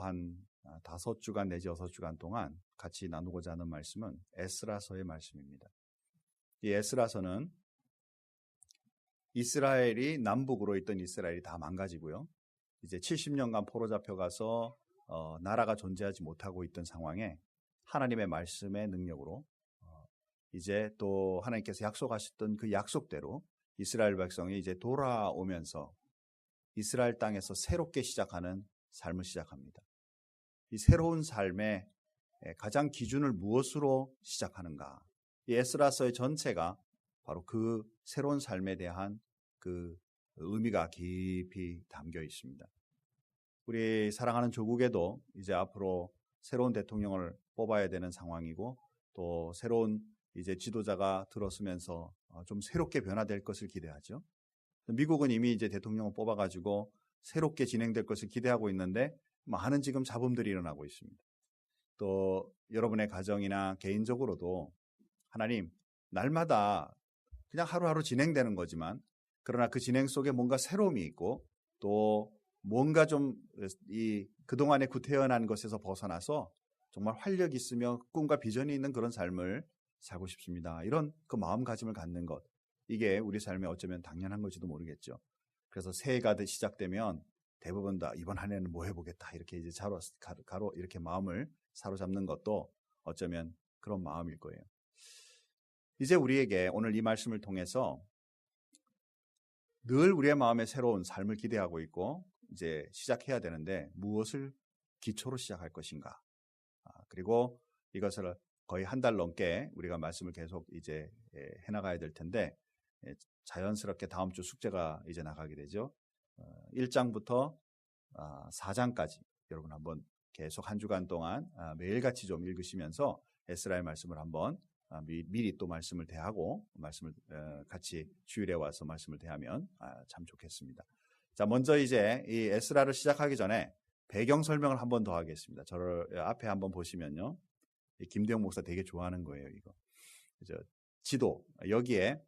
한 5주간 내지 6주간 동안 같이 나누고자 하는 말씀은 에스라서의 말씀입니다. 이 에스라서는 이스라엘이 남북으로 있던 이스라엘이 다 망가지고요. 이제 70년간 포로 잡혀가서 나라가 존재하지 못하고 있던 상황에 하나님의 말씀의 능력으로 이제 또 하나님께서 약속하셨던 그 약속대로 이스라엘 백성이 이제 돌아오면서 이스라엘 땅에서 새롭게 시작하는 삶을 시작합니다. 이 새로운 삶의 가장 기준을 무엇으로 시작하는가? 이 에스라서의 전체가 바로 그 새로운 삶에 대한 그 의미가 깊이 담겨 있습니다. 우리 사랑하는 조국에도 이제 앞으로 새로운 대통령을 뽑아야 되는 상황이고 또 새로운 이제 지도자가 들어서면서 좀 새롭게 변화될 것을 기대하죠. 미국은 이미 이제 대통령을 뽑아가지고 새롭게 진행될 것을 기대하고 있는데 많은 지금 잡음들이 일어나고 있습니다. 또 여러분의 가정이나 개인적으로도 하나님 날마다 그냥 하루하루 진행되는 거지만 그러나 그 진행 속에 뭔가 새로움이 있고 또 뭔가 좀 이 그동안에 구태연한 것에서 벗어나서 정말 활력 있으며 꿈과 비전이 있는 그런 삶을 살고 싶습니다. 이런 그 마음가짐을 갖는 것, 이게 우리 삶에 어쩌면 당연한 건지도 모르겠죠. 그래서 새해가 시작되면 대부분 다 이번 한 해는 뭐 해보겠다 이렇게 이제 가로 이렇게 마음을 사로잡는 것도 어쩌면 그런 마음일 거예요. 이제 우리에게 오늘 이 말씀을 통해서 늘 우리의 마음에 새로운 삶을 기대하고 있고 이제 시작해야 되는데 무엇을 기초로 시작할 것인가? 그리고 이것을 거의 한 달 넘게 우리가 말씀을 계속 이제 해나가야 될 텐데 자연스럽게 다음 주 숙제가 이제 나가게 되죠. 1장부터 4장까지 여러분 한번 계속 한 주간 동안 매일같이 좀 읽으시면서 에스라의 말씀을 한번 미리 또 말씀을 대하고 말씀을 같이 주일에 와서 말씀을 대하면 참 좋겠습니다. 자, 먼저 이제 이 에스라를 시작하기 전에 배경 설명을 한번 더 하겠습니다. 저를 앞에 한번 보시면요. 김대영 목사 되게 좋아하는 거예요, 이거. 지도. 여기에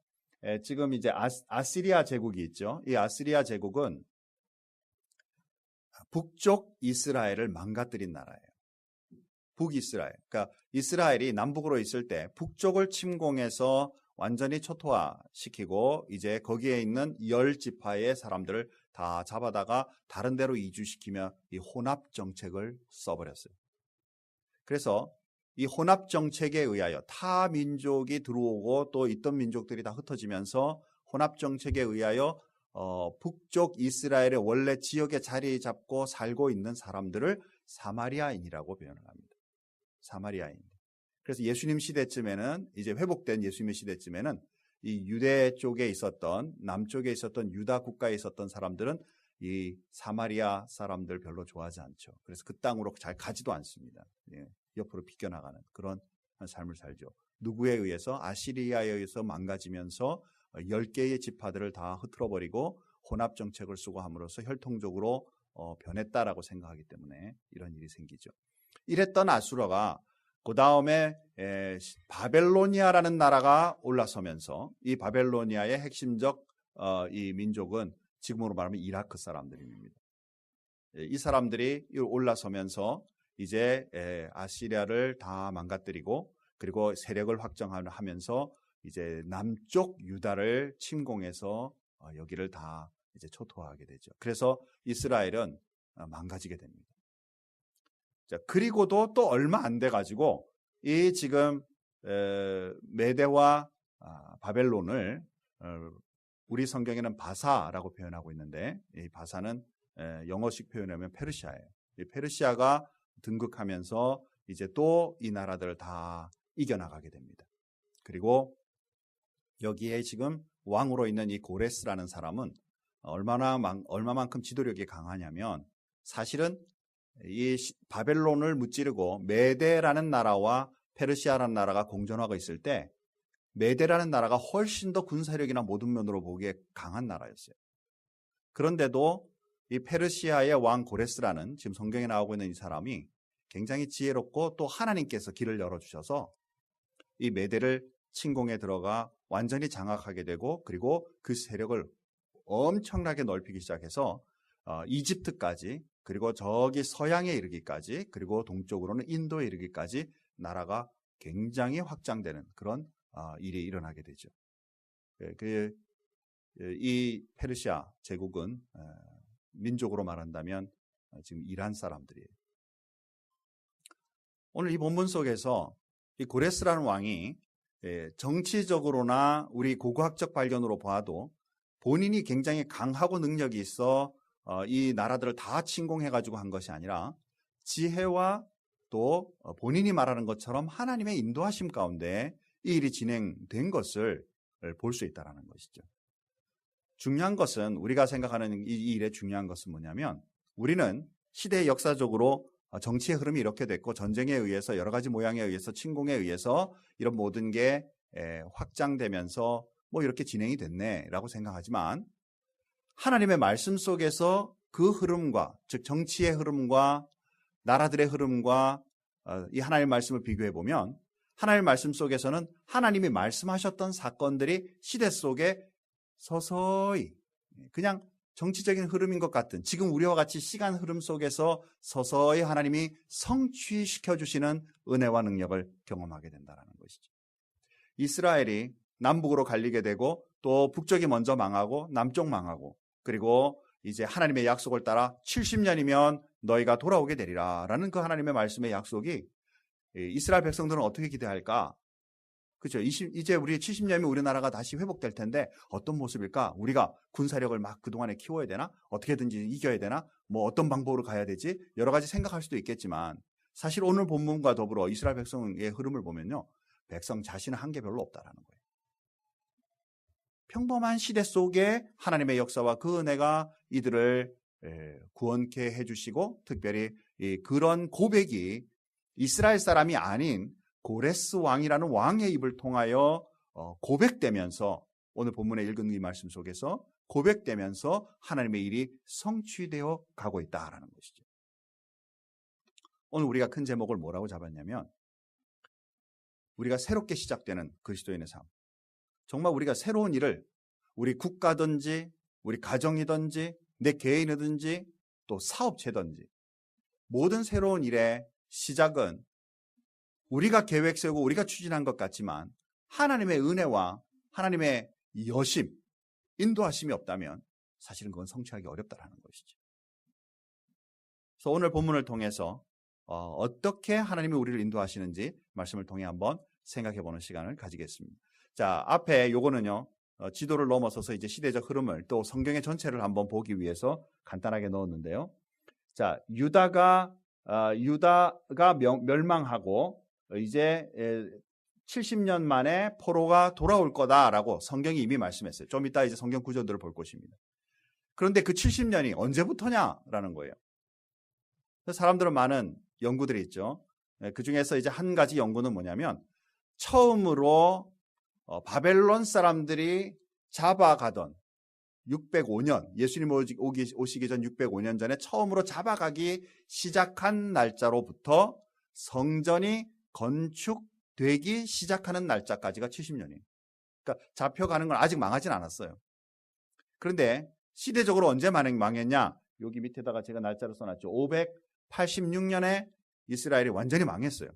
지금 이제 아시리아 제국이 있죠. 이 아시리아 제국은 북쪽 이스라엘을 망가뜨린 나라예요. 북이스라엘. 그러니까 이스라엘이 남북으로 있을 때 북쪽을 침공해서 완전히 초토화시키고 이제 거기에 있는 10지파의 사람들을 다 잡아다가 다른 데로 이주시키며 이 혼합 정책을 써버렸어요. 그래서 이 혼합 정책에 의하여 타 민족이 들어오고 또 있던 민족들이 다 흩어지면서 혼합 정책에 의하여 북쪽 이스라엘의 원래 지역에 자리 잡고 살고 있는 사람들을 사마리아인이라고 표현을 합니다. 사마리아인. 그래서 예수님 시대쯤에는 이제 회복된 예수님의 시대쯤에는 이 유대 쪽에 있었던 남쪽에 있었던 유다 국가에 있었던 사람들은 이 사마리아 사람들 별로 좋아하지 않죠. 그래서 그 땅으로 잘 가지도 않습니다. 옆으로 비껴나가는 그런 삶을 살죠. 누구에 의해서? 아시리아에 의해서 망가지면서 10개의 지파들을 다 흐트러버리고 혼합 정책을 쓰고 함으로써 혈통적으로 변했다라고 생각하기 때문에 이런 일이 생기죠. 이랬던 아수라가 그 다음에 바벨로니아라는 나라가 올라서면서 이 바벨로니아의 핵심적 이 민족은 지금으로 말하면 이라크 사람들입니다. 이 사람들이 올라서면서 이제 아시리아를 다 망가뜨리고 그리고 세력을 확장하면서 이제 남쪽 유다를 침공해서 여기를 다 이제 초토화하게 되죠. 그래서 이스라엘은 망가지게 됩니다. 자, 그리고도 또 얼마 안 돼 가지고 이 지금 메대와 바벨론을 우리 성경에는 바사라고 표현하고 있는데 이 바사는 영어식 표현하면 페르시아예요. 이 페르시아가 등극하면서 이제 또 이 나라들을 다 이겨나가게 됩니다. 그리고 여기에 지금 왕으로 있는 이 고레스라는 사람은 얼마만큼 지도력이 강하냐면 사실은 이 바벨론을 무찌르고 메대라는 나라와 페르시아라는 나라가 공존하고 있을 때 메대라는 나라가 훨씬 더 군사력이나 모든 면으로 보기에 강한 나라였어요. 그런데도 이 페르시아의 왕 고레스라는 지금 성경에 나오고 있는 이 사람이 굉장히 지혜롭고 또 하나님께서 길을 열어주셔서 이 메대를 침공에 들어가 완전히 장악하게 되고 그리고 그 세력을 엄청나게 넓히기 시작해서 이집트까지 그리고 저기 서양에 이르기까지, 그리고 동쪽으로는 인도에 이르기까지 나라가 굉장히 확장되는 그런 일이 일어나게 되죠. 이 페르시아 제국은 민족으로 말한다면 지금 이란 사람들이에요. 오늘 이 본문 속에서 이 고레스라는 왕이 정치적으로나 우리 고고학적 발견으로 봐도 본인이 굉장히 강하고 능력이 있어 이 나라들을 다 침공해가지고 한 것이 아니라 지혜와 또 본인이 말하는 것처럼 하나님의 인도하심 가운데 이 일이 진행된 것을 볼 수 있다는 것이죠. 중요한 것은, 우리가 생각하는 이 일의 중요한 것은 뭐냐면, 우리는 시대 역사적으로 정치의 흐름이 이렇게 됐고 전쟁에 의해서 여러 가지 모양에 의해서 침공에 의해서 이런 모든 게 확장되면서 뭐 이렇게 진행이 됐네라고 생각하지만, 하나님의 말씀 속에서 그 흐름과, 즉 정치의 흐름과 나라들의 흐름과 이 하나님의 말씀을 비교해 보면, 하나님의 말씀 속에서는 하나님이 말씀하셨던 사건들이 시대 속에 서서히, 그냥 정치적인 흐름인 것 같은, 지금 우리와 같이 시간 흐름 속에서 서서히 하나님이 성취시켜 주시는 은혜와 능력을 경험하게 된다는 것이죠. 이스라엘이 남북으로 갈리게 되고 또 북쪽이 먼저 망하고 남쪽 망하고, 그리고 이제 하나님의 약속을 따라 70년이면 너희가 돌아오게 되리라 라는 그 하나님의 말씀의 약속이, 이스라엘 백성들은 어떻게 기대할까? 그렇죠. 이제 우리 70년이면 우리나라가 다시 회복될 텐데 어떤 모습일까? 우리가 군사력을 막 그동안에 키워야 되나? 어떻게든지 이겨야 되나? 뭐 어떤 방법으로 가야 되지? 여러 가지 생각할 수도 있겠지만, 사실 오늘 본문과 더불어 이스라엘 백성의 흐름을 보면요, 백성 자신은 한계 별로 없다라는 거예요. 평범한 시대 속에 하나님의 역사와 그 은혜가 이들을 구원케 해주시고, 특별히 그런 고백이 이스라엘 사람이 아닌 고레스 왕이라는 왕의 입을 통하여 고백되면서, 오늘 본문에 읽은 이 말씀 속에서 고백되면서 하나님의 일이 성취되어 가고 있다라는 것이죠. 오늘 우리가 큰 제목을 뭐라고 잡았냐면, 우리가 새롭게 시작되는 그리스도인의 삶. 정말 우리가 새로운 일을, 우리 국가든지 우리 가정이든지 내 개인이든지 또 사업체든지, 모든 새로운 일의 시작은 우리가 계획 세우고 우리가 추진한 것 같지만 하나님의 은혜와 하나님의 여심, 인도하심이 없다면 사실은 그건 성취하기 어렵다는 것이죠. 그래서 오늘 본문을 통해서 어떻게 하나님이 우리를 인도하시는지 말씀을 통해 한번 생각해 보는 시간을 가지겠습니다. 자, 앞에 요거는요, 지도를 넘어서서 이제 시대적 흐름을, 또 성경의 전체를 한번 보기 위해서 간단하게 넣었는데요. 자, 유다가 멸망하고 이제 70년 만에 포로가 돌아올 거다라고 성경이 이미 말씀했어요. 좀 이따 이제 성경 구절들을 볼 것입니다. 그런데 그 70년이 언제부터냐라는 거예요. 사람들은 많은 연구들이 있죠. 그 중에서 이제 한 가지 연구는 뭐냐면, 처음으로 바벨론 사람들이 잡아가던 605년, 예수님 오시기 전 605년 전에 처음으로 잡아가기 시작한 날짜로부터 성전이 건축되기 시작하는 날짜까지가 70년이에요. 그러니까 잡혀가는 건 아직 망하진 않았어요. 그런데 시대적으로 언제 망했냐? 여기 밑에다가 제가 날짜를 써놨죠. 586년에 이스라엘이 완전히 망했어요.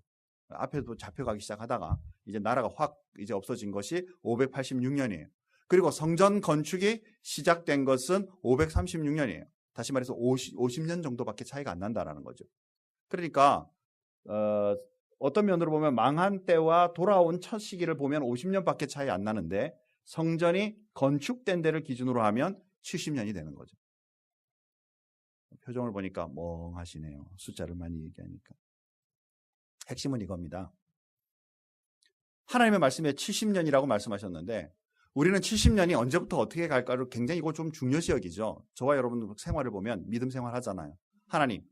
앞에도 잡혀가기 시작하다가 이제 나라가 확 이제 없어진 것이 586년이에요. 그리고 성전 건축이 시작된 것은 536년이에요. 다시 말해서 50년 정도밖에 차이가 안 난다는 거죠. 그러니까 어떤 면으로 보면 망한 때와 돌아온 첫 시기를 보면 50년밖에 차이 안 나는데, 성전이 건축된 데를 기준으로 하면 70년이 되는 거죠. 표정을 보니까 멍하시네요. 숫자를 많이 얘기하니까. 핵심은 이겁니다. 하나님의 말씀에 70년이라고 말씀하셨는데, 우리는 70년이 언제부터 어떻게 갈까를 굉장히 이거 좀 중요시 여기죠. 저와 여러분 생활을 보면 믿음 생활 하잖아요. 하나님,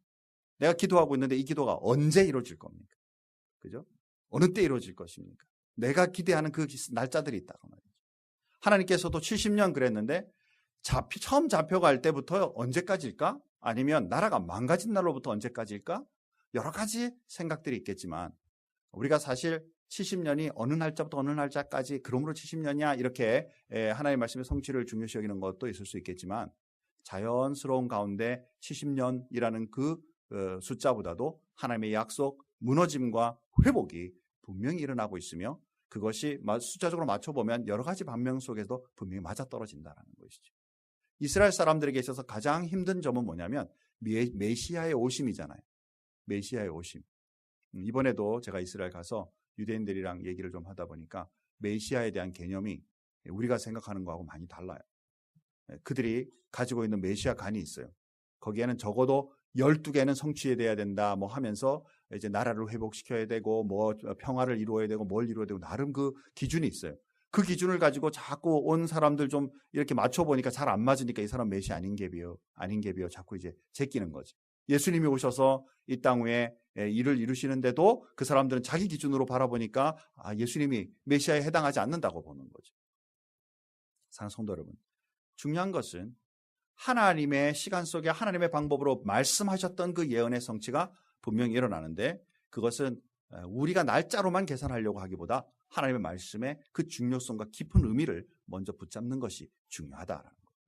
내가 기도하고 있는데 이 기도가 언제 이루어질 겁니까? 그죠? 어느 때 이루어질 것입니까? 내가 기대하는 그 날짜들이 있다고 말이죠. 하나님께서도 70년 그랬는데, 처음 잡혀갈 때부터 언제까지일까? 아니면 나라가 망가진 날로부터 언제까지일까? 여러 가지 생각들이 있겠지만, 우리가 사실 70년이 어느 날짜부터 어느 날짜까지, 그러므로 70년이야 이렇게 하나님의 말씀의 성취를 중요시 여기는 것도 있을 수 있겠지만, 자연스러운 가운데 70년이라는 그 숫자보다도 하나님의 약속, 무너짐과 회복이 분명히 일어나고 있으며 그것이 숫자적으로 맞춰보면 여러 가지 반면 속에서도 분명히 맞아떨어진다는 것이죠. 이스라엘 사람들에게 있어서 가장 힘든 점은 뭐냐면 메시아의 오심이잖아요. 메시아의 오심. 이번에도 제가 이스라엘 가서 유대인들이랑 얘기를 좀 하다 보니까 메시아에 대한 개념이 우리가 생각하는 거하고 많이 달라요. 그들이 가지고 있는 메시아 관이 있어요. 거기에는 적어도 12개는 성취돼야 된다 뭐 하면서 이제 나라를 회복시켜야 되고 뭐 평화를 이루어야 되고 뭘 이루어야 되고 나름 그 기준이 있어요. 그 기준을 가지고 자꾸 온 사람들 좀 이렇게 맞춰보니까 잘 안 맞으니까 이 사람 메시아 아닌 갭이요 자꾸 이제 제끼는 거지. 예수님이 오셔서 이 땅 위에 일을 이루시는데도 그 사람들은 자기 기준으로 바라보니까 예수님이 메시아에 해당하지 않는다고 보는 거죠. 사랑하는 성도 여러분, 중요한 것은 하나님의 시간 속에 하나님의 방법으로 말씀하셨던 그 예언의 성취가 분명히 일어나는데 그것은 우리가 날짜로만 계산하려고 하기보다 하나님의 말씀의 그 중요성과 깊은 의미를 먼저 붙잡는 것이 중요하다라는 거예요.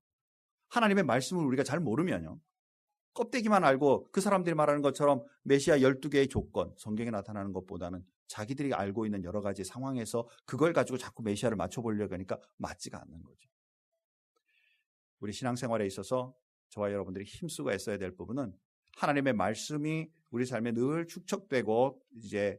하나님의 말씀을 우리가 잘 모르면요, 껍데기만 알고 그 사람들이 말하는 것처럼 메시아 12개의 조건, 성경에 나타나는 것보다는 자기들이 알고 있는 여러 가지 상황에서 그걸 가지고 자꾸 메시아를 맞춰보려고 하니까 맞지가 않는 거죠. 우리 신앙생활에 있어서 저와 여러분들이 힘쓰고 애써야 될 부분은 하나님의 말씀이 우리 삶에 늘 축적되고 이제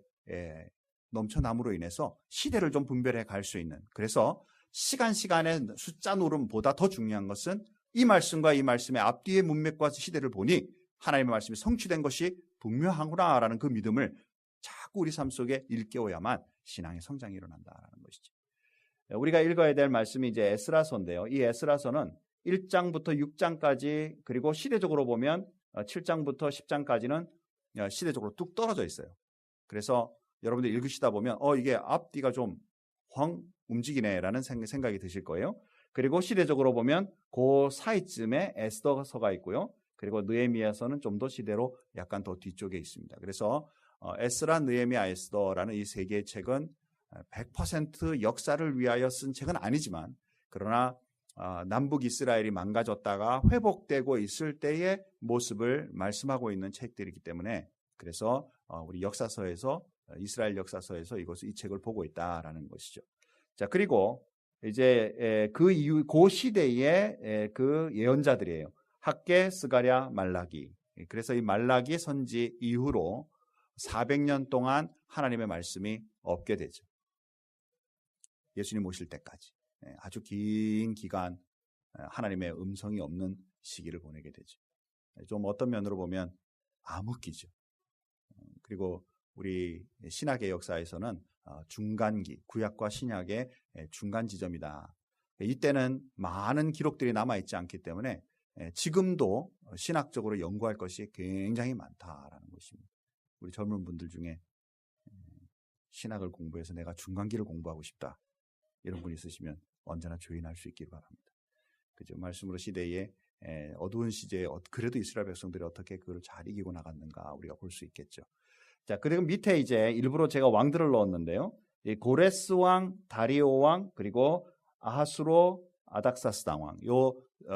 넘쳐남으로 인해서 시대를 좀 분별해 갈 수 있는, 그래서 시간의 숫자 노름보다 더 중요한 것은 이 말씀과 이 말씀의 앞뒤의 문맥과 시대를 보니 하나님의 말씀이 성취된 것이 분명하구나라는 그 믿음을 자꾸 우리 삶 속에 일깨워야만 신앙의 성장이 일어난다는 것이죠. 우리가 읽어야 될 말씀이 이제 에스라서인데요. 이 에스라서는 1장부터 6장까지 그리고 시대적으로 보면 7장부터 10장까지는 시대적으로 뚝 떨어져 있어요. 그래서 여러분들 읽으시다 보면 이게 앞뒤가 좀 확 움직이네라는 생각이 드실 거예요. 그리고 시대적으로 보면 그 사이쯤에 에스더서가 있고요. 그리고 느헤미야서는 좀 더 시대로 약간 더 뒤쪽에 있습니다. 그래서 에스라, 느헤미야, 에스더라는 이 세 개의 책은 100% 역사를 위하여 쓴 책은 아니지만 그러나 남북 이스라엘이 망가졌다가 회복되고 있을 때의 모습을 말씀하고 있는 책들이기 때문에 그래서 우리 역사서에서 이스라엘 역사서에서 이 책을 보고 있다라는 것이죠. 자, 그리고 이제 그 이후 그 시대의 그 예언자들이에요. 학개, 스가랴, 말라기. 그래서 이 말라기 선지 이후로 400년 동안 하나님의 말씀이 없게 되죠. 예수님 오실 때까지 아주 긴 기간 하나님의 음성이 없는 시기를 보내게 되죠. 좀 어떤 면으로 보면 암흑기죠. 그리고 우리 신학의 역사에서는 중간기, 구약과 신약의 중간 지점이다. 이때는 많은 기록들이 남아있지 않기 때문에 지금도 신학적으로 연구할 것이 굉장히 많다라는 것입니다. 우리 젊은 분들 중에 신학을 공부해서 내가 중간기를 공부하고 싶다, 이런 분 있으시면 언제나 조인할 수 있기를 바랍니다. 그죠? 말씀으로 시대에 어두운 시대에 그래도 이스라엘 백성들이 어떻게 그걸 잘 이기고 나갔는가 우리가 볼 수 있겠죠. 자, 그리고 밑에 이제 일부러 제가 왕들을 넣었는데요. 이 고레스 왕, 다리오 왕, 그리고 아하수로, 아닥사스당 왕, 요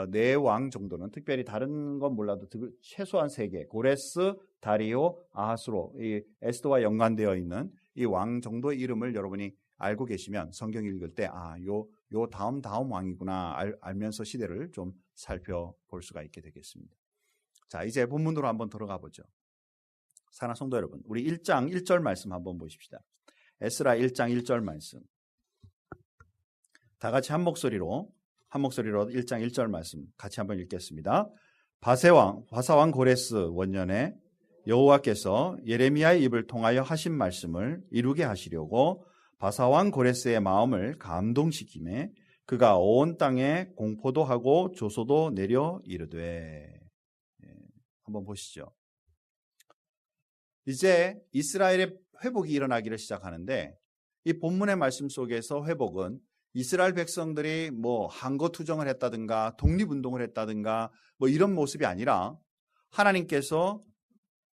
네 왕 정도는 특별히 다른 건 몰라도 최소한 3개, 고레스, 다리오, 아하수로, 이 에스더와 연관되어 있는 이 왕 정도의 이름을 여러분이 알고 계시면 성경 읽을 때 요 다음 왕이구나 알면서 시대를 좀 살펴볼 수가 있게 되겠습니다. 자, 이제 본문으로 한번 들어가 보죠. 사랑하는 성도 여러분, 우리 1장 1절 말씀 한번 보십시다. 에스라 1장 1절 말씀. 다 같이 한 목소리로 1장 1절 말씀 같이 한번 읽겠습니다. 바사왕 고레스 원년에 여호와께서 예레미야의 입을 통하여 하신 말씀을 이루게 하시려고 바사왕 고레스의 마음을 감동시키매 그가 온 땅에 공포도 하고 조소도 내려 이르되. 한번 보시죠. 이제 이스라엘의 회복이 일어나기를 시작하는데 이 본문의 말씀 속에서 회복은 이스라엘 백성들이 뭐 항거투정을 했다든가 독립운동을 했다든가 뭐 이런 모습이 아니라 하나님께서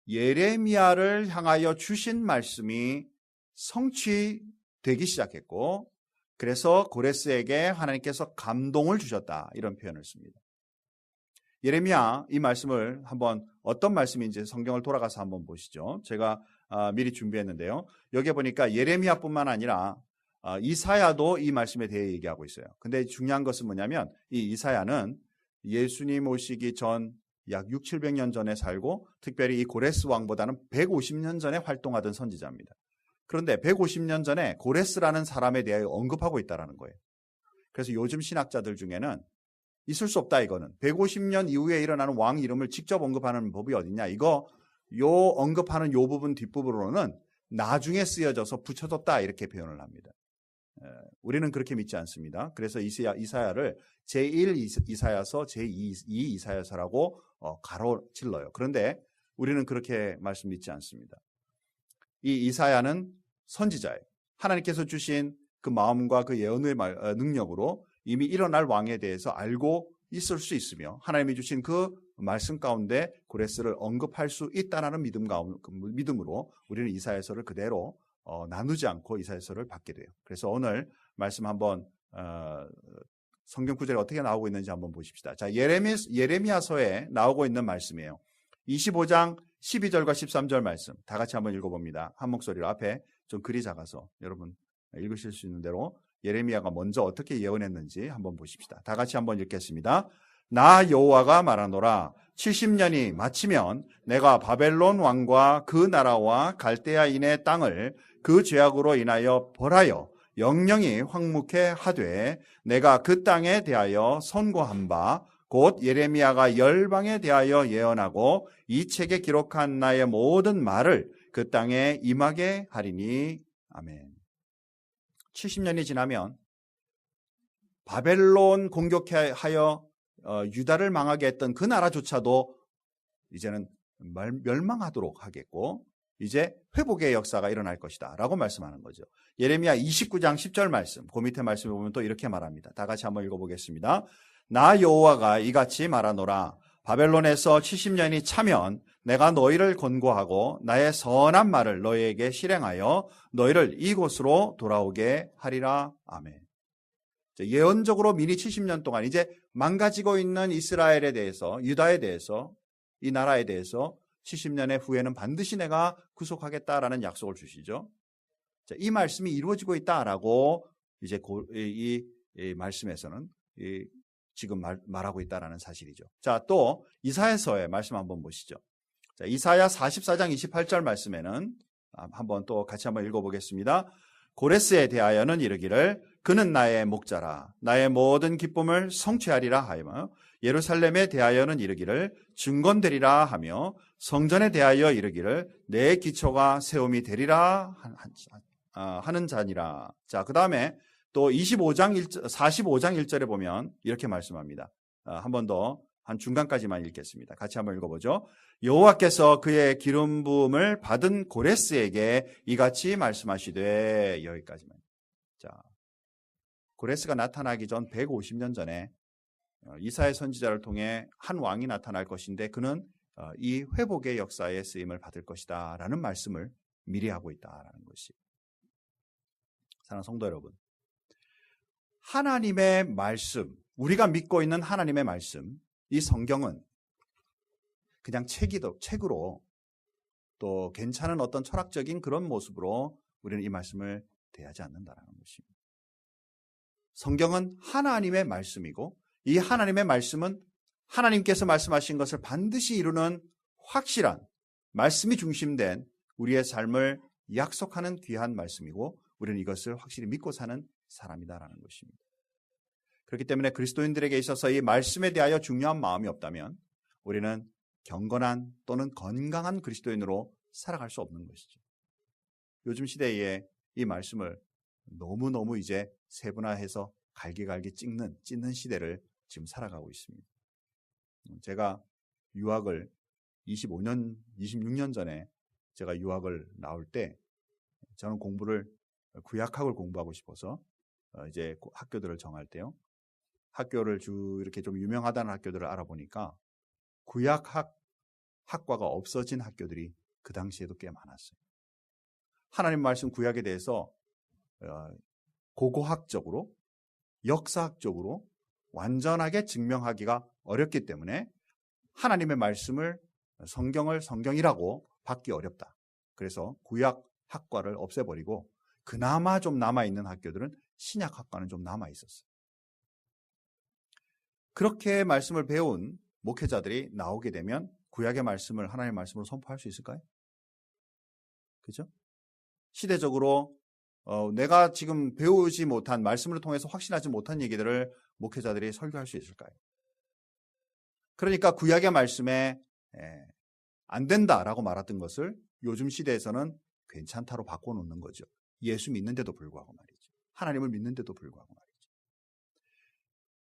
예레미야를 향하여 주신 말씀이 성취되기 시작했고 그래서 고레스에게 하나님께서 감동을 주셨다, 이런 표현을 씁니다. 예레미야 이 말씀을 한번 어떤 말씀인지 성경을 돌아가서 한번 보시죠. 제가 미리 준비했는데요. 여기에 보니까 예레미야뿐만 아니라 이사야도 이 말씀에 대해 얘기하고 있어요. 근데 중요한 것은 뭐냐면 이 이사야는 예수님 오시기 전 약 600~700년 전에 살고 특별히 이 고레스 왕보다는 150년 전에 활동하던 선지자입니다. 그런데 150년 전에 고레스라는 사람에 대해 언급하고 있다는 거예요. 그래서 요즘 신학자들 중에는 있을 수 없다 이거는. 150년 이후에 일어나는 왕 이름을 직접 언급하는 법이 어딨냐. 요 언급하는 요 부분 뒷부분으로는 나중에 쓰여져서 붙여뒀다 이렇게 표현을 합니다. 우리는 그렇게 믿지 않습니다. 그래서 이사야를 제1 이사야서, 제2 이사야서라고 가로질러요. 그런데 우리는 그렇게 말씀 믿지 않습니다. 이 이사야는 선지자예요. 하나님께서 주신 그 마음과 그 예언의 능력으로 이미 일어날 왕에 대해서 알고 있을 수 있으며 하나님이 주신 그 말씀 가운데 고레스를 언급할 수 있다는 믿음으로 우리는 이사야서를 그대로 나누지 않고 이사야서를 받게 돼요. 그래서 오늘 말씀 한번 성경 구절이 어떻게 나오고 있는지 한번 보십시다. 자, 예레미야서에 나오고 있는 말씀이에요. 25장 12절과 13절 말씀 다 같이 한번 읽어봅니다. 한 목소리로. 앞에 좀 글이 작아서 여러분 읽으실 수 있는 대로 예레미야가 먼저 어떻게 예언했는지 한번 보십시다. 다 같이 한번 읽겠습니다. 나 여호와가 말하노라. 70년이 마치면 내가 바벨론 왕과 그 나라와 갈대아인의 땅을 그 죄악으로 인하여 벌하여 영영이 황무케 하되 내가 그 땅에 대하여 선고한 바 곧 예레미야가 열방에 대하여 예언하고 이 책에 기록한 나의 모든 말을 그 땅에 임하게 하리니. 아멘. 70년이 지나면 바벨론 공격하여 유다를 망하게 했던 그 나라조차도 이제는 멸망하도록 하겠고 이제 회복의 역사가 일어날 것이다 라고 말씀하는 거죠. 예레미야 29장 10절 말씀, 그 밑에 말씀을 보면 또 이렇게 말합니다. 다 같이 한번 읽어보겠습니다. 나 여호와가 이같이 말하노라. 바벨론에서 70년이 차면 내가 너희를 권고하고 나의 선한 말을 너희에게 실행하여 너희를 이곳으로 돌아오게 하리라. 아멘. 예언적으로 미리 70년 동안 이제 망가지고 있는 이스라엘에 대해서, 유다에 대해서, 이 나라에 대해서 70년의 후에는 반드시 내가 구속하겠다라는 약속을 주시죠. 자, 이 말씀이 이루어지고 있다라고 이제 이 말씀에서는 지금 말하고 있다라는 사실이죠. 자, 또 이사야서의 말씀 한번 보시죠. 자, 이사야 44장 28절 말씀에는 한번 또 같이 한번 읽어보겠습니다. 고레스에 대하여는 이르기를 그는 나의 목자라 나의 모든 기쁨을 성취하리라 하며 예루살렘에 대하여는 이르기를 증건되리라 하며 성전에 대하여 이르기를 내 기초가 세움이 되리라 하는 자니라. 자, 그 다음에 또 45장 1절에 보면 이렇게 말씀합니다. 한 번 더, 한 중간까지만 읽겠습니다. 같이 한번 읽어보죠. 여호와께서 그의 기름 부음을 받은 고레스에게 이같이 말씀하시되. 여기까지만. 자, 고레스가 나타나기 전 150년 전에 이사야 선지자를 통해 한 왕이 나타날 것인데 그는 이 회복의 역사에 쓰임을 받을 것이다 라는 말씀을 미리 하고 있다라는 것이. 사랑하는 성도 여러분, 하나님의 말씀, 우리가 믿고 있는 하나님의 말씀, 이 성경은 그냥 책으로 또 괜찮은 어떤 철학적인 그런 모습으로 우리는 이 말씀을 대하지 않는다는 것입니다. 성경은 하나님의 말씀이고 이 하나님의 말씀은 하나님께서 말씀하신 것을 반드시 이루는 확실한 말씀이 중심된 우리의 삶을 약속하는 귀한 말씀이고 우리는 이것을 확실히 믿고 사는 사람이다라는 것입니다. 그렇기 때문에 그리스도인들에게 있어서 이 말씀에 대하여 중요한 마음이 없다면 우리는 경건한 또는 건강한 그리스도인으로 살아갈 수 없는 것이죠. 요즘 시대에 이 말씀을 너무너무 이제 세분화해서 갈기갈기 찢는 시대를 지금 살아가고 있습니다. 제가 유학을 26년 전에 제가 유학을 나올 때 저는 구약학을 공부하고 싶어서 이제 학교들을 정할 때요. 학교를 이렇게 좀 유명하다는 학교들을 알아보니까 구약학과가 없어진 학교들이 그 당시에도 꽤 많았어요. 하나님 말씀 구약에 대해서 고고학적으로 역사학적으로 완전하게 증명하기가 어렵기 때문에 하나님의 말씀을 성경을 성경이라고 받기 어렵다. 그래서 구약 학과를 없애버리고 그나마 좀 남아있는 학교들은 신약 학과는 좀 남아있었어요. 그렇게 말씀을 배운 목회자들이 나오게 되면 구약의 말씀을 하나님의 말씀으로 선포할 수 있을까요? 그죠? 시대적으로 내가 지금 배우지 못한 말씀을 통해서 확신하지 못한 얘기들을 목회자들이 설교할 수 있을까요? 그러니까 구약의 말씀에 안 된다라고 말했던 것을 요즘 시대에서는 괜찮다로 바꿔놓는 거죠. 예수 믿는데도 불구하고 말이죠. 하나님을 믿는데도 불구하고 말이죠.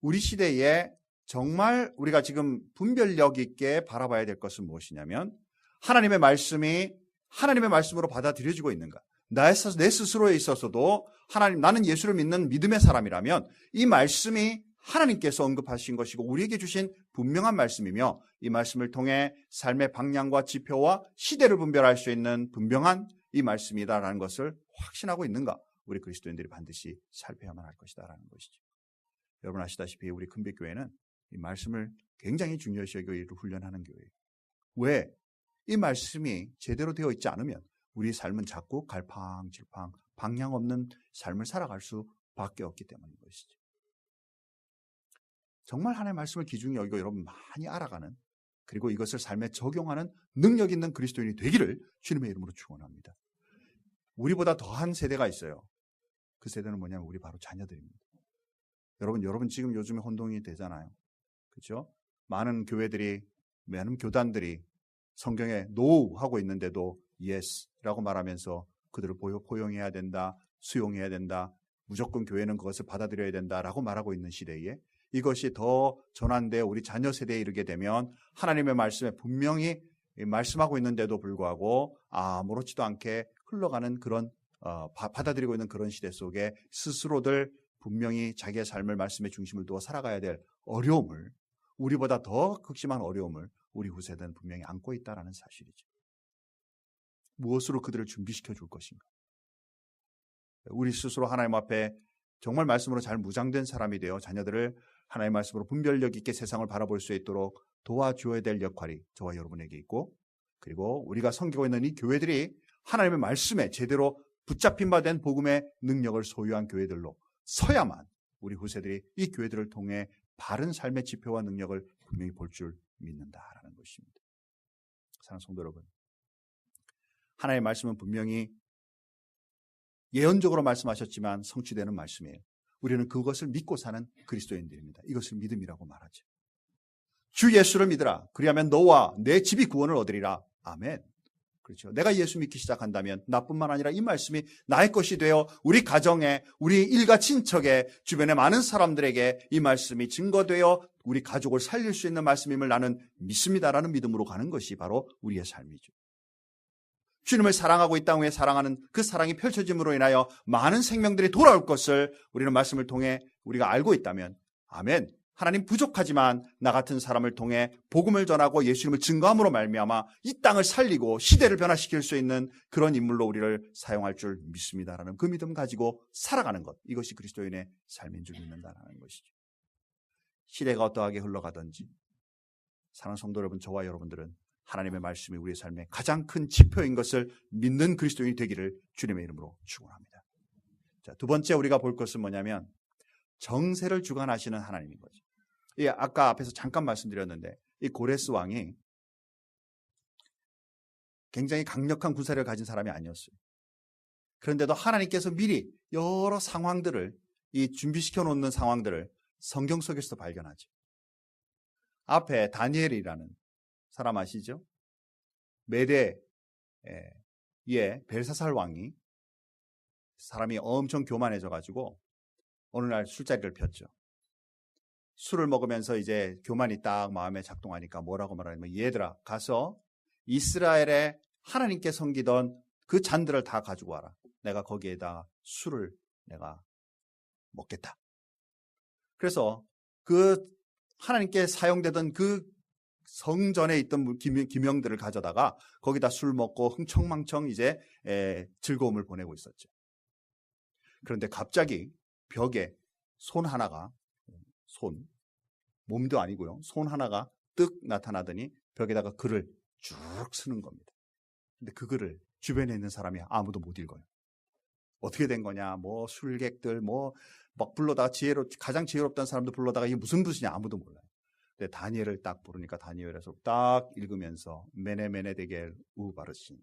우리 시대에 정말 우리가 지금 분별력 있게 바라봐야 될 것은 무엇이냐면 하나님의 말씀이 하나님의 말씀으로 받아들여지고 있는가. 내 스스로에 있어서도 하나님, 나는 예수를 믿는 믿음의 사람이라면 이 말씀이 하나님께서 언급하신 것이고 우리에게 주신 분명한 말씀이며 이 말씀을 통해 삶의 방향과 지표와 시대를 분별할 수 있는 분명한 이 말씀이다라는 것을 확신하고 있는가. 우리 그리스도인들이 반드시 살펴야만 할 것이다라는 것이죠. 여러분 아시다시피 우리 큰빛교회는 이 말씀을 굉장히 중요시 여기고 훈련하는 교회예요. 왜? 이 말씀이 제대로 되어 있지 않으면 우리 삶은 자꾸 갈팡질팡 방향 없는 삶을 살아갈 수밖에 없기 때문인 것이죠. 정말 하나님의 말씀을 기준히 여기고 여러분 많이 알아가는 그리고 이것을 삶에 적용하는 능력 있는 그리스도인이 되기를 주님의 이름으로 축원합니다. 우리보다 더한 세대가 있어요. 그 세대는 뭐냐면 우리 바로 자녀들입니다. 여러분 지금 요즘에 혼동이 되잖아요. 그렇죠? 많은 교회들이, 많은 교단들이 성경에 no 하고 있는데도 yes라고 말하면서 그들을 포용해야 된다, 수용해야 된다, 무조건 교회는 그것을 받아들여야 된다라고 말하고 있는 시대에 이것이 더 전환되어 우리 자녀 세대에 이르게 되면 하나님의 말씀에 분명히 말씀하고 있는데도 불구하고 아무렇지도 않게 흘러가는 그런 받아들이고 있는 그런 시대 속에 스스로들 분명히 자기의 삶을 말씀의 중심을 두어 살아가야 될 어려움을, 우리보다 더 극심한 어려움을 우리 후세대는 분명히 안고 있다는 사실이죠. 무엇으로 그들을 준비시켜 줄 것인가? 우리 스스로 하나님 앞에 정말 말씀으로 잘 무장된 사람이 되어 자녀들을 하나님의 말씀으로 분별력 있게 세상을 바라볼 수 있도록 도와줘야 될 역할이 저와 여러분에게 있고, 그리고 우리가 섬기고 있는 이 교회들이 하나님의 말씀에 제대로 붙잡힌 바 된 복음의 능력을 소유한 교회들로 서야만 우리 후세들이 이 교회들을 통해 바른 삶의 지표와 능력을 분명히 볼 줄 믿는다라는 것입니다. 사랑하는 성도 여러분, 하나님의 말씀은 분명히 예언적으로 말씀하셨지만 성취되는 말씀이에요. 우리는 그것을 믿고 사는 그리스도인들입니다. 이것을 믿음이라고 말하죠. 주 예수를 믿으라. 그리하면 너와 내 집이 구원을 얻으리라. 아멘. 그렇죠. 내가 예수 믿기 시작한다면 나뿐만 아니라 이 말씀이 나의 것이 되어 우리 가정에, 우리 일가 친척에, 주변의 많은 사람들에게 이 말씀이 증거되어 우리 가족을 살릴 수 있는 말씀임을 나는 믿습니다라는 믿음으로 가는 것이 바로 우리의 삶이죠. 주님을 사랑하고 이 땅 위에 사랑하는 그 사랑이 펼쳐짐으로 인하여 많은 생명들이 돌아올 것을 우리는 말씀을 통해 우리가 알고 있다면 아멘. 하나님 부족하지만 나 같은 사람을 통해 복음을 전하고 예수님을 증거함으로 말미암아 이 땅을 살리고 시대를 변화시킬 수 있는 그런 인물로 우리를 사용할 줄 믿습니다라는 그 믿음 가지고 살아가는 것, 이것이 그리스도인의 삶인 줄 믿는다는 것이죠. 시대가 어떠하게 흘러가든지 사랑하는 성도 여러분, 저와 여러분들은 하나님의 말씀이 우리의 삶의 가장 큰 지표인 것을 믿는 그리스도인이 되기를 주님의 이름으로 축원합니다. 자, 두 번째 우리가 볼 것은 뭐냐면 정세를 주관하시는 하나님인 거죠. 예, 아까 앞에서 잠깐 말씀드렸는데 이 고레스 왕이 굉장히 강력한 군사력을 가진 사람이 아니었어요. 그런데도 하나님께서 미리 여러 상황들을, 이 준비시켜 놓는 상황들을 성경 속에서 발견하죠. 앞에 다니엘이라는 사람 아시죠? 메대의 벨사살 왕이, 사람이 엄청 교만해져 가지고 어느 날 술자리를 폈죠. 술을 먹으면서 이제 교만이 딱 마음에 작동하니까 뭐라고 말하냐면, 얘들아 가서 이스라엘에 하나님께 섬기던 그 잔들을 다 가지고 와라. 내가 거기에다 술을 내가 먹겠다. 그래서 그 하나님께 사용되던 그 성전에 있던 기명들을 가져다가 거기다 술 먹고 흥청망청 이제 즐거움을 보내고 있었죠. 그런데 갑자기 벽에 손 하나가, 몸도 아니고요, 손 하나가 뜨 나타나더니 벽에다가 글을 쭉 쓰는 겁니다. 근데 그 글을 주변에 있는 사람이 아무도 못 읽어요. 어떻게 된 거냐, 뭐 술객들 막 불러다가 가장 지혜롭다는 사람도 불러다가 이게 무슨 뜻이냐 아무도 몰라요. 근데 다니엘을 딱 부르니까 다니엘에서 딱 읽으면서 메네 데겔 우바르신,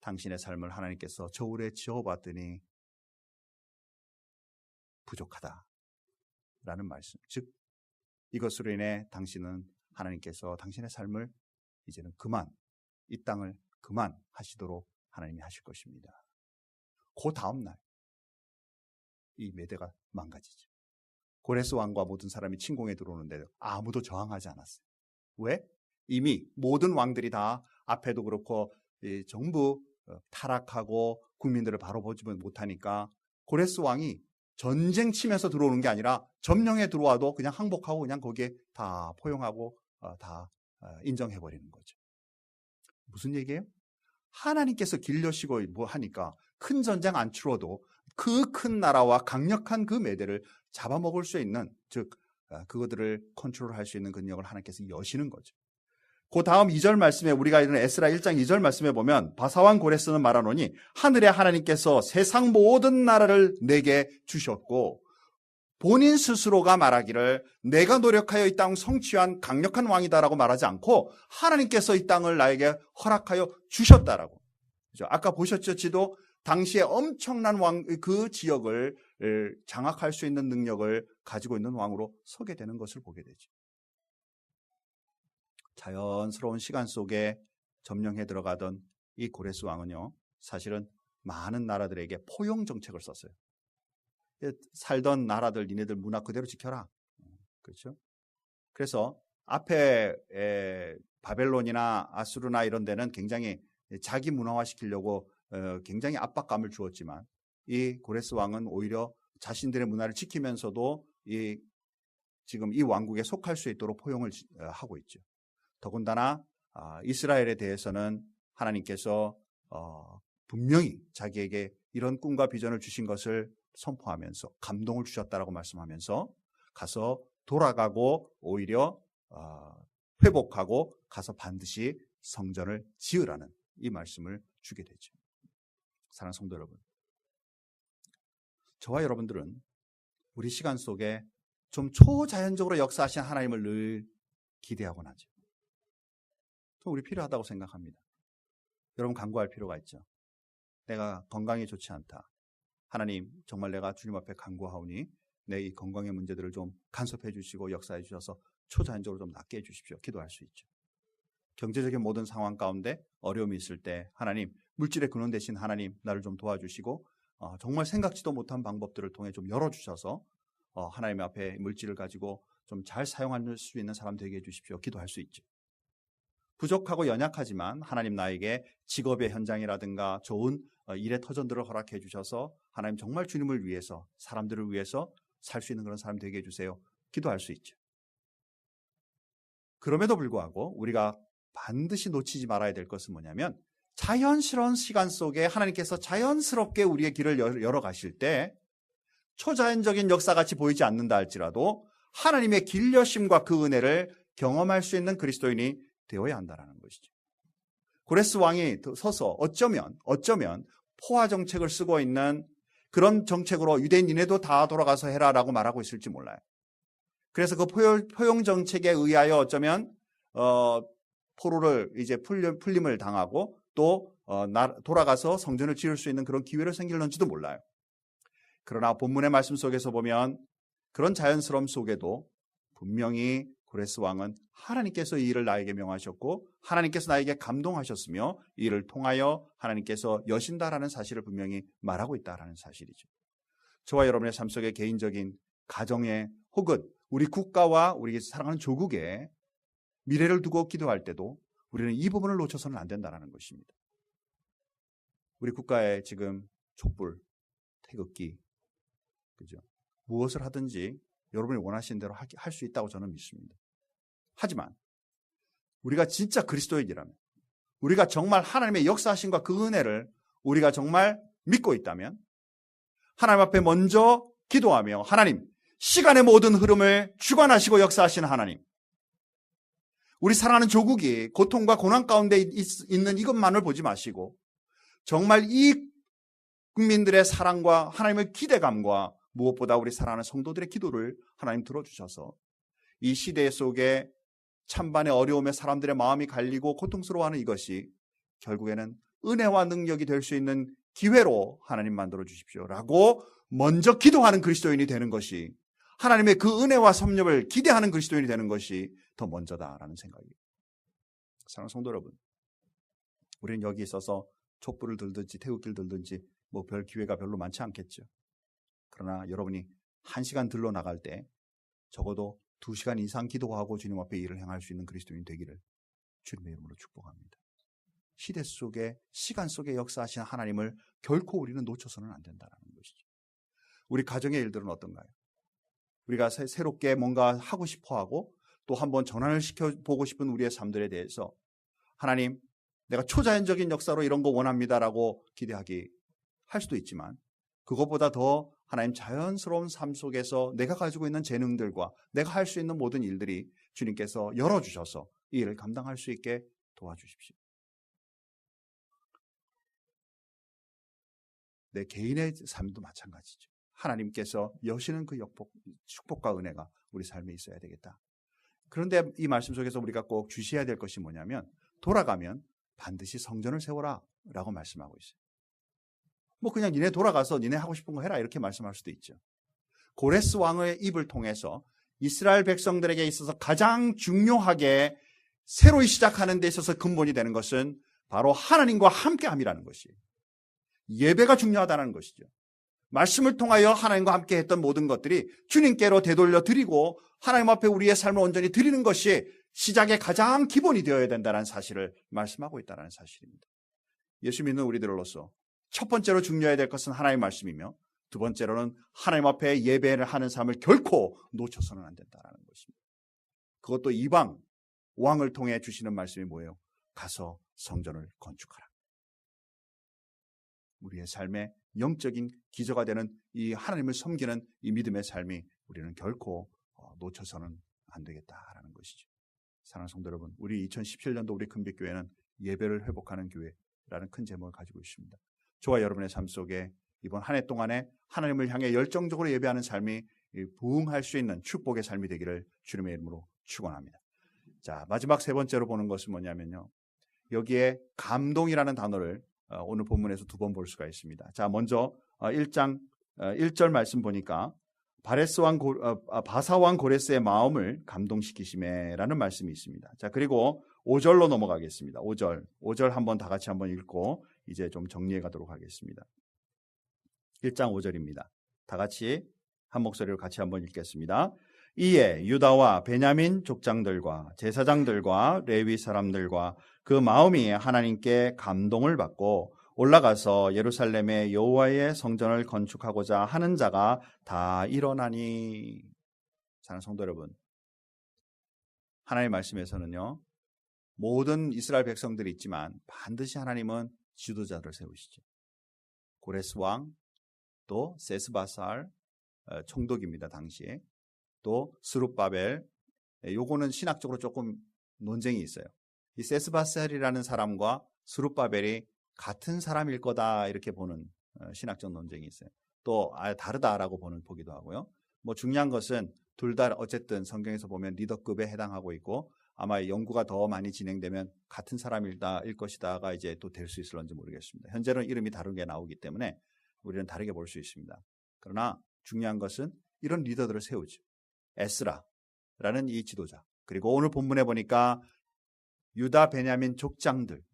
당신의 삶을 하나님께서 저울에 지어봤더니 부족하다라는 말씀. 즉 이것으로 인해 당신은 하나님께서 당신의 삶을 이제는 이 땅을 그만하시도록 하나님이 하실 것입니다. 그 다음날 이 메대가 망가지죠. 고레스 왕과 모든 사람이 침공에 들어오는데 아무도 저항하지 않았어요. 왜? 이미 모든 왕들이 다 앞에도 그렇고 전부 타락하고 국민들을 바로 보지 못하니까 고레스 왕이 전쟁 치면서 들어오는 게 아니라 점령에 들어와도 그냥 항복하고 그냥 거기에 다 포용하고 다 인정해버리는 거죠. 무슨 얘기예요? 하나님께서 길러시고 뭐 하니까 큰 전쟁 안 치러도 그 큰 나라와 강력한 그 메대를 잡아먹을 수 있는, 즉 그것들을 컨트롤할 수 있는 능력을 하나님께서 여시는 거죠. 그 다음 2절 말씀에 우리가 읽는 에스라 1장 2절 말씀에 보면 바사왕 고레스는 말하노니 하늘의 하나님께서 세상 모든 나라를 내게 주셨고 본인 스스로가 말하기를 내가 노력하여 이 땅 성취한 강력한 왕이다라고 말하지 않고 하나님께서 이 땅을 나에게 허락하여 주셨다라고. 그죠? 아까 보셨죠? 지도 당시에 엄청난 그 지역을 장악할 수 있는 능력을 가지고 있는 왕으로 서게 되는 것을 보게 되죠. 자연스러운 시간 속에 점령해 들어가던 이 고레스 왕은요, 사실은 많은 나라들에게 포용 정책을 썼어요. 살던 나라들 니네들 문화 그대로 지켜라. 그렇죠? 그래서 앞에 바벨론이나 아수르나 이런 데는 굉장히 자기 문화화 시키려고 굉장히 압박감을 주었지만 이 고레스 왕은 오히려 자신들의 문화를 지키면서도 지금 이 왕국에 속할 수 있도록 포용을 하고 있죠. 더군다나 이스라엘에 대해서는 하나님께서 분명히 자기에게 이런 꿈과 비전을 주신 것을 선포하면서 감동을 주셨다라고 말씀하면서 가서 돌아가고 오히려 회복하고 가서 반드시 성전을 지으라는 이 말씀을 주게 되죠. 사랑하는 성도 여러분, 저와 여러분들은 우리 시간 속에 좀 초자연적으로 역사하신 하나님을 늘 기대하곤 하죠. 우리 필요하다고 생각합니다. 여러분 간구할 필요가 있죠. 내가 건강이 좋지 않다. 하나님, 정말 내가 주님 앞에 간구하오니 내 이 건강의 문제들을 좀 간섭해 주시고 역사해 주셔서 초자연적으로 좀 낫게 해 주십시오. 기도할 수 있죠. 경제적인 모든 상황 가운데 어려움이 있을 때 하나님, 물질의 근원 되신 하나님, 나를 좀 도와주시고 정말 생각지도 못한 방법들을 통해 좀 열어주셔서 하나님 앞에 물질을 가지고 좀 잘 사용할 수 있는 사람 되게 해 주십시오. 기도할 수 있죠. 부족하고 연약하지만 하나님 나에게 직업의 현장이라든가 좋은 일의 터전들을 허락해 주셔서 하나님 정말 주님을 위해서 사람들을 위해서 살 수 있는 그런 사람 되게 해주세요. 기도할 수 있죠. 그럼에도 불구하고 우리가 반드시 놓치지 말아야 될 것은 뭐냐면 자연스러운 시간 속에 하나님께서 자연스럽게 우리의 길을 열어가실 때 초자연적인 역사같이 보이지 않는다 할지라도 하나님의 길려심과 그 은혜를 경험할 수 있는 그리스도인이 되어야 한다는 것이죠. 고레스 왕이 서서 어쩌면 포화 정책을 쓰고 있는 그런 정책으로 유대인 니네도 다 돌아가서 해라라고 말하고 있을지 몰라요. 그래서 그 포용 정책에 의하여 어쩌면 포로를 이제 풀림을 당하고 또 돌아가서 성전을 지을 수 있는 그런 기회를 생길는지도 몰라요. 그러나 본문의 말씀 속에서 보면 그런 자연스러움 속에도 분명히 고레스 왕은 하나님께서 이 일을 나에게 명하셨고 하나님께서 나에게 감동하셨으며 이 일을 통하여 하나님께서 여신다라는 사실을 분명히 말하고 있다라는 사실이죠. 저와 여러분의 삶 속에 개인적인 가정에 혹은 우리 국가와 우리 사랑하는 조국에 미래를 두고 기도할 때도 우리는 이 부분을 놓쳐서는 안 된다는 것입니다. 우리 국가에 지금 촛불, 태극기, 그죠? 무엇을 하든지 여러분이 원하시는 대로 할 수 있다고 저는 믿습니다. 하지만 우리가 진짜 그리스도인이라면, 우리가 정말 하나님의 역사하심과 그 은혜를 우리가 정말 믿고 있다면 하나님 앞에 먼저 기도하며 하나님, 시간의 모든 흐름을 주관하시고 역사하시는 하나님, 우리 사랑하는 조국이 고통과 고난 가운데 있는 이것만을 보지 마시고 정말 이 국민들의 사랑과 하나님의 기대감과 무엇보다 우리 사랑하는 성도들의 기도를 하나님 들어주셔서 이 시대 속에 찬반의 어려움에 사람들의 마음이 갈리고 고통스러워하는 이것이 결국에는 은혜와 능력이 될 수 있는 기회로 하나님 만들어 주십시오라고 먼저 기도하는 그리스도인이 되는 것이, 하나님의 그 은혜와 섭렵을 기대하는 그리스도인이 되는 것이 더 먼저다라는 생각이에요. 사랑하는 성도 여러분, 우리는 여기 있어서 촛불을 들든지 태극기를 들든지 뭐 별 기회가 별로 많지 않겠죠. 그러나 여러분이 1시간 들러 나갈 때 적어도 2시간 이상 기도하고 주님 앞에 일을 행할 수 있는 그리스도인이 되기를 주님의 이름으로 축복합니다. 시대 속에, 시간 속에 역사하신 하나님을 결코 우리는 놓쳐서는 안 된다는 것이죠. 우리 가정의 일들은 어떤가요? 우리가 새롭게 뭔가 하고 싶어하고 또 한번 전환을 시켜보고 싶은 우리의 삶들에 대해서 하나님, 내가 초자연적인 역사로 이런 거 원합니다라고 기대하기 할 수도 있지만, 그것보다 더 하나님 자연스러운 삶 속에서 내가 가지고 있는 재능들과 내가 할 수 있는 모든 일들이 주님께서 열어주셔서 이 일을 감당할 수 있게 도와주십시오. 내 개인의 삶도 마찬가지죠. 하나님께서 여시는 그 축복과 은혜가 우리 삶에 있어야 되겠다. 그런데 이 말씀 속에서 우리가 꼭 주시해야 될 것이 뭐냐면, 돌아가면 반드시 성전을 세워라 라고 말씀하고 있어요. 뭐 그냥 니네 돌아가서 니네 하고 싶은 거 해라 이렇게 말씀할 수도 있죠. 고레스 왕의 입을 통해서 이스라엘 백성들에게 있어서 가장 중요하게 새로 시작하는 데 있어서 근본이 되는 것은 바로 하나님과 함께함이라는 것이에요. 예배가 중요하다는 것이죠. 말씀을 통하여 하나님과 함께 했던 모든 것들이 주님께로 되돌려 드리고 하나님 앞에 우리의 삶을 온전히 드리는 것이 시작의 가장 기본이 되어야 된다는 사실을 말씀하고 있다는 사실입니다. 예수 믿는 우리들로서 첫 번째로 중요해야 될 것은 하나님의 말씀이며, 두 번째로는 하나님 앞에 예배를 하는 삶을 결코 놓쳐서는 안 된다는 것입니다. 그것도 이방 왕을 통해 주시는 말씀이 뭐예요? 가서 성전을 건축하라. 우리의 삶의 영적인 기저가 되는 이 하나님을 섬기는 이 믿음의 삶이 우리는 결코 놓쳐서는 안 되겠다라는 것이죠. 사랑하는 성도 여러분, 우리 2017년도 우리 금빛교회는 예배를 회복하는 교회라는 큰 제목을 가지고 있습니다. 저와 여러분의 삶 속에 이번 한 해 동안에 하나님을 향해 열정적으로 예배하는 삶이 부응할 수 있는 축복의 삶이 되기를 주님의 이름으로 축원합니다. 자, 마지막 세 번째로 보는 것은 뭐냐면요, 여기에 감동이라는 단어를 오늘 본문에서 2번 볼 수가 있습니다. 자, 먼저 1장 1절 말씀 보니까 바사왕 고레스의 마음을 감동시키심에라는 말씀이 있습니다. 자, 그리고 5절로 넘어가겠습니다. 5절 한번 다 같이 한번 읽고 이제 좀 정리해 가도록 하겠습니다. 1장 5절입니다. 다 같이 한 목소리로 같이 한번 읽겠습니다. 이에 유다와 베냐민 족장들과 제사장들과 레위 사람들과 그 마음이 하나님께 감동을 받고 올라가서 예루살렘의 여호와의 성전을 건축하고자 하는 자가 다 일어나니. 사랑하는 성도 여러분, 하나님의 말씀에서는요, 모든 이스라엘 백성들이 있지만 반드시 하나님은 지도자를 세우시죠. 고레스 왕, 또 세스바살 총독입니다. 당시에. 또 스룹바벨, 요거는 신학적으로 조금 논쟁이 있어요. 이 세스바살이라는 사람과 스룹바벨이 같은 사람일 거다 이렇게 보는 신학적 논쟁이 있어요. 또 아예 다르다라고 보기도 하고요. 뭐 중요한 것은 둘 다 어쨌든 성경에서 보면 리더급에 해당하고 있고, 아마 연구가 더 많이 진행되면 같은 사람일 것이다가 이제 또 될 수 있을런지 모르겠습니다. 현재는 이름이 다르게 나오기 때문에 우리는 다르게 볼 수 있습니다. 그러나 중요한 것은 이런 리더들을 세우죠. 에스라라는 이 지도자, 그리고 오늘 본문에 보니까 유다 베냐민 족장들,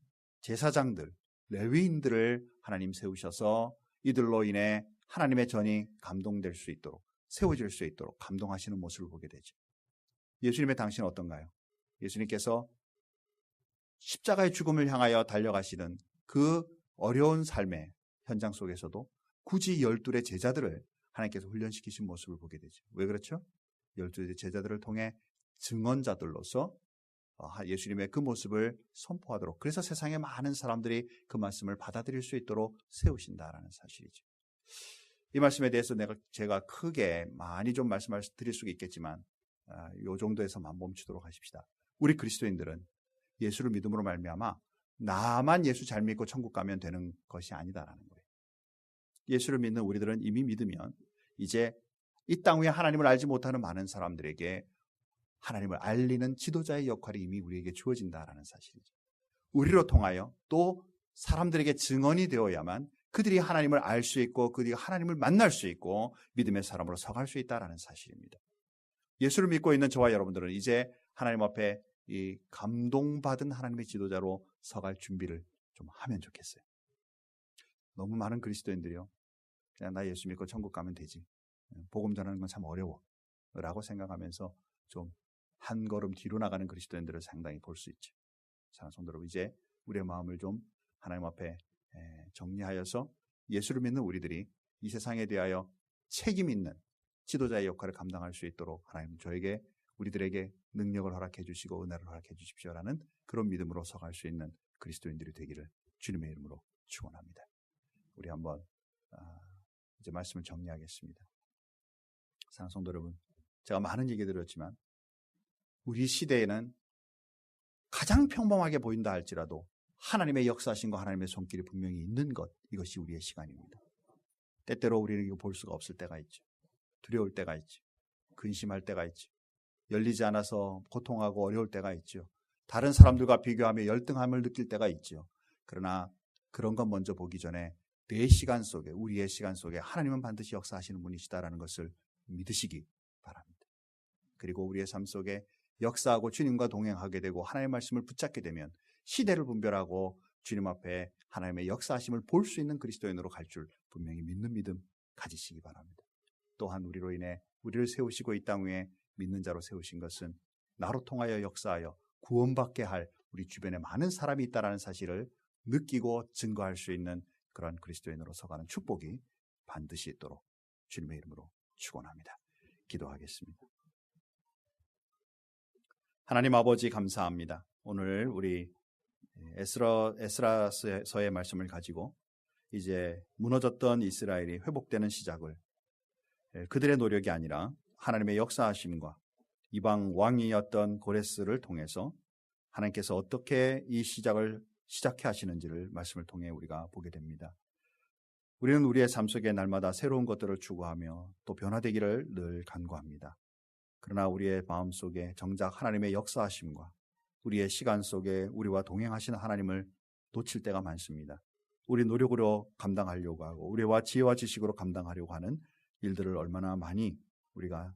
제사장들, 레위인들을 하나님 세우셔서 이들로 인해 하나님의 전이 감동될 수 있도록, 세워질 수 있도록 감동하시는 모습을 보게 되죠. 예수님의 당신은 어떤가요? 예수님께서 십자가의 죽음을 향하여 달려가시는 그 어려운 삶의 현장 속에서도 굳이 12의 제자들을 하나님께서 훈련시키신 모습을 보게 되죠. 왜 그렇죠? 12의 제자들을 통해 증언자들로서 예수님의 그 모습을 선포하도록, 그래서 세상의 많은 사람들이 그 말씀을 받아들일 수 있도록 세우신다라는 사실이죠. 이 말씀에 대해서 제가 크게 많이 좀 말씀을 드릴 수가 있겠지만 이 정도에서만 멈추도록 하십시다. 우리 그리스도인들은 예수를 믿음으로 말미암아 나만 예수 잘 믿고 천국 가면 되는 것이 아니다라는 거예요. 예수를 믿는 우리들은 이미 믿으면 이제 이 땅 위에 하나님을 알지 못하는 많은 사람들에게 하나님을 알리는 지도자의 역할이 이미 우리에게 주어진다라는 사실이죠. 우리로 통하여 또 사람들에게 증언이 되어야만 그들이 하나님을 알 수 있고 그들이 하나님을 만날 수 있고 믿음의 사람으로 서갈 수 있다라는 사실입니다. 예수를 믿고 있는 저와 여러분들은 이제 하나님 앞에 이 감동받은 하나님의 지도자로 서갈 준비를 좀 하면 좋겠어요. 너무 많은 그리스도인들이요, 그냥 나 예수 믿고 천국 가면 되지, 복음 전하는 건 참 어려워 라고 생각하면서 좀 한 걸음 뒤로 나가는 그리스도인들을 상당히 볼 수 있죠. 사랑하는 성도 여러분, 이제 우리의 마음을 좀 하나님 앞에 정리하여서 예수를 믿는 우리들이 이 세상에 대하여 책임 있는 지도자의 역할을 감당할 수 있도록 하나님 저에게 우리들에게 능력을 허락해 주시고 은혜를 허락해 주십시오라는 그런 믿음으로 서갈 수 있는 그리스도인들이 되기를 주님의 이름으로 축원합니다. 우리 한번 이제 말씀을 정리하겠습니다. 사랑하는 성도 여러분, 제가 많은 얘기 드렸지만 우리 시대에는 가장 평범하게 보인다 할지라도 하나님의 역사하심과 하나님의 손길이 분명히 있는 것, 이것이 우리의 시간입니다. 때때로 우리는 이거 볼 수가 없을 때가 있죠. 두려울 때가 있죠. 근심할 때가 있죠. 열리지 않아서 고통하고 어려울 때가 있죠. 다른 사람들과 비교하며 열등함을 느낄 때가 있죠. 그러나 그런 것 먼저 보기 전에 내 시간 속에, 우리의 시간 속에 하나님은 반드시 역사하시는 분이시다라는 것을 믿으시기 바랍니다. 그리고 우리의 삶 속에 역사하고 주님과 동행하게 되고 하나님의 말씀을 붙잡게 되면 시대를 분별하고 주님 앞에 하나님의 역사하심을 볼 수 있는 그리스도인으로 갈 줄 분명히 믿는 믿음 가지시기 바랍니다. 또한 우리로 인해 우리를 세우시고 이 땅 위에 믿는 자로 세우신 것은 나로 통하여 역사하여 구원받게 할 우리 주변에 많은 사람이 있다는 사실을 느끼고 증거할 수 있는 그런 그리스도인으로 서가는 축복이 반드시 있도록 주님의 이름으로 축원합니다. 기도하겠습니다. 하나님 아버지 감사합니다. 오늘 우리 에스라서의 말씀을 가지고 이제 무너졌던 이스라엘이 회복되는 시작을 그들의 노력이 아니라 하나님의 역사하심과 이방 왕이었던 고레스를 통해서 하나님께서 어떻게 이 시작을 시작해 하시는지를 말씀을 통해 우리가 보게 됩니다. 우리는 우리의 삶 속에 날마다 새로운 것들을 추구하며 또 변화되기를 늘 간구합니다. 그러나 우리의 마음 속에 정작 하나님의 역사하심과 우리의 시간 속에 우리와 동행하시는 하나님을 놓칠 때가 많습니다. 우리 노력으로 감당하려고 하고 우리와 지혜와 지식으로 감당하려고 하는 일들을 얼마나 많이 우리가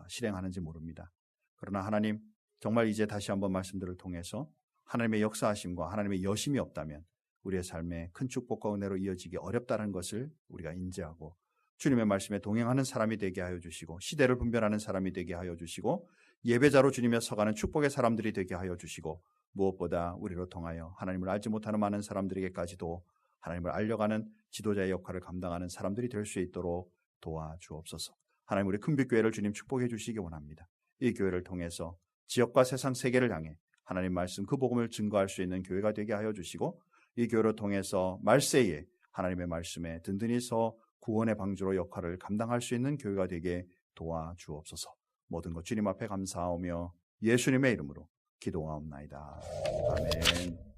실행하는지 모릅니다. 그러나 하나님, 정말 이제 다시 한번 말씀들을 통해서 하나님의 역사하심과 하나님의 여심이 없다면 우리의 삶에 큰 축복과 은혜로 이어지기 어렵다는 것을 우리가 인지하고 주님의 말씀에 동행하는 사람이 되게 하여 주시고 시대를 분별하는 사람이 되게 하여 주시고 예배자로 주님의 서가는 축복의 사람들이 되게 하여 주시고 무엇보다 우리로 통하여 하나님을 알지 못하는 많은 사람들에게까지도 하나님을 알려가는 지도자의 역할을 감당하는 사람들이 될 수 있도록 도와주옵소서. 하나님, 우리 큰빛교회를 주님 축복해 주시기 원합니다. 이 교회를 통해서 지역과 세상 세계를 향해 하나님 말씀 그 복음을 증거할 수 있는 교회가 되게 하여 주시고 이 교회를 통해서 말세에 하나님의 말씀에 든든히 서 구원의 방주로 역할을 감당할 수 있는 교회가 되게 도와주옵소서. 모든 것 주님 앞에 감사하며 예수님의 이름으로 기도하옵나이다. 아멘.